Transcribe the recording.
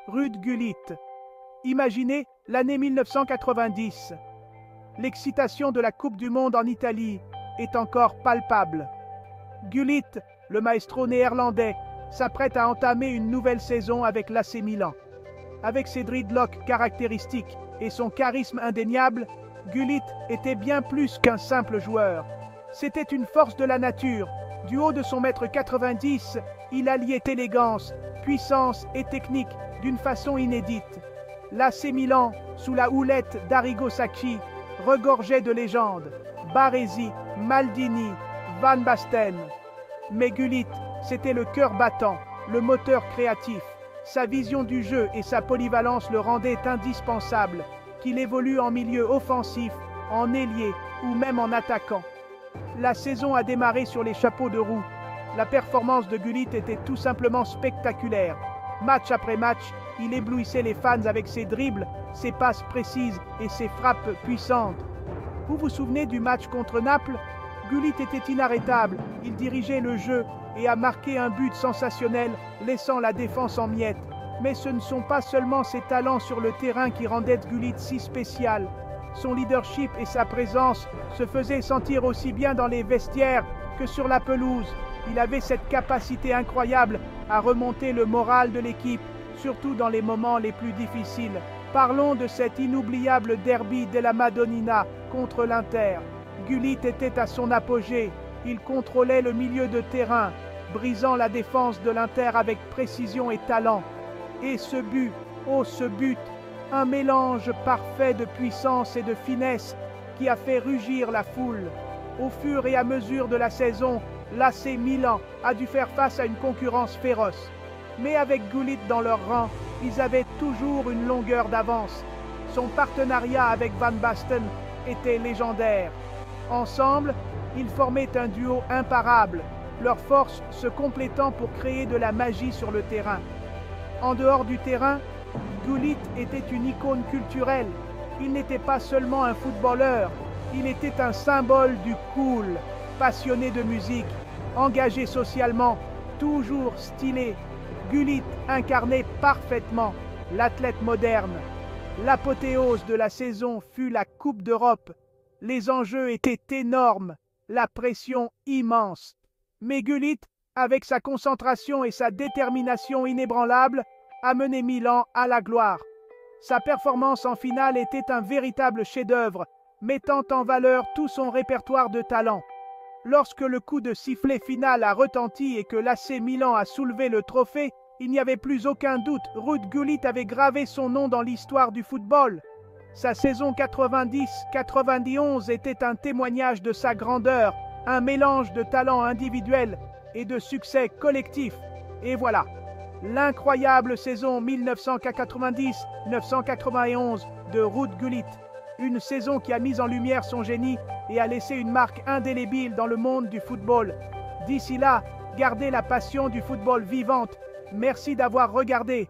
Ruud Gullit. Imaginez l'année 1990. L'excitation de la Coupe du Monde en Italie est encore palpable. Gullit, le maestro néerlandais, s'apprête à entamer une nouvelle saison avec l'AC Milan. Avec ses dreadlocks caractéristiques et son charisme indéniable, Gullit était bien plus qu'un simple joueur. C'était une force de la nature. Du haut de son mètre 90, il alliait élégance, puissance et technique d'une façon inédite. L'AC Milan, sous la houlette d'Arrigo Sacchi, regorgeait de légendes. Baresi, Maldini, Van Basten. Mais Gullit, c'était le cœur battant, le moteur créatif. Sa vision du jeu et sa polyvalence le rendaient indispensable, qu'il évolue en milieu offensif, en ailier ou même en attaquant. La saison a démarré sur les chapeaux de roue. La performance de Gullit était tout simplement spectaculaire. Match après match, il éblouissait les fans avec ses dribbles, ses passes précises et ses frappes puissantes. Vous vous souvenez du match contre Naples? Gullit était inarrêtable, il dirigeait le jeu et a marqué un but sensationnel, laissant la défense en miettes. Mais ce ne sont pas seulement ses talents sur le terrain qui rendaient Gullit si spécial. Son leadership et sa présence se faisaient sentir aussi bien dans les vestiaires que sur la pelouse. Il avait cette capacité incroyable à remonter le moral de l'équipe, surtout dans les moments les plus difficiles. Parlons de cet inoubliable derby della Madonnina contre l'Inter. Gullit était à son apogée. Il contrôlait le milieu de terrain, brisant la défense de l'Inter avec précision et talent. Et ce but, oh ce but, un mélange parfait de puissance et de finesse qui a fait rugir la foule. Au fur et à mesure de la saison, l'AC Milan a dû faire face à une concurrence féroce. Mais avec Gullit dans leur rang, ils avaient toujours une longueur d'avance. Son partenariat avec Van Basten était légendaire. Ensemble, ils formaient un duo imparable, leurs forces se complétant pour créer de la magie sur le terrain. En dehors du terrain, Gullit était une icône culturelle. Il n'était pas seulement un footballeur, il était un symbole du cool, passionné de musique, engagé socialement, toujours stylé. Gullit incarnait parfaitement l'athlète moderne. L'apothéose de la saison fut la Coupe d'Europe. Les enjeux étaient énormes, la pression immense. Mais Gullit, avec sa concentration et sa détermination inébranlable, a mené Milan à la gloire. Sa performance en finale était un véritable chef-d'œuvre, mettant en valeur tout son répertoire de talent. Lorsque le coup de sifflet final a retenti et que l'AC Milan a soulevé le trophée, il n'y avait plus aucun doute, Ruud Gullit avait gravé son nom dans l'histoire du football. Sa saison 90-91 était un témoignage de sa grandeur, un mélange de talent individuel et de succès collectif. Et voilà, l'incroyable saison 1990-991 de Ruud Gullit. Une saison qui a mis en lumière son génie et a laissé une marque indélébile dans le monde du football. D'ici là, gardez la passion du football vivante. Merci d'avoir regardé.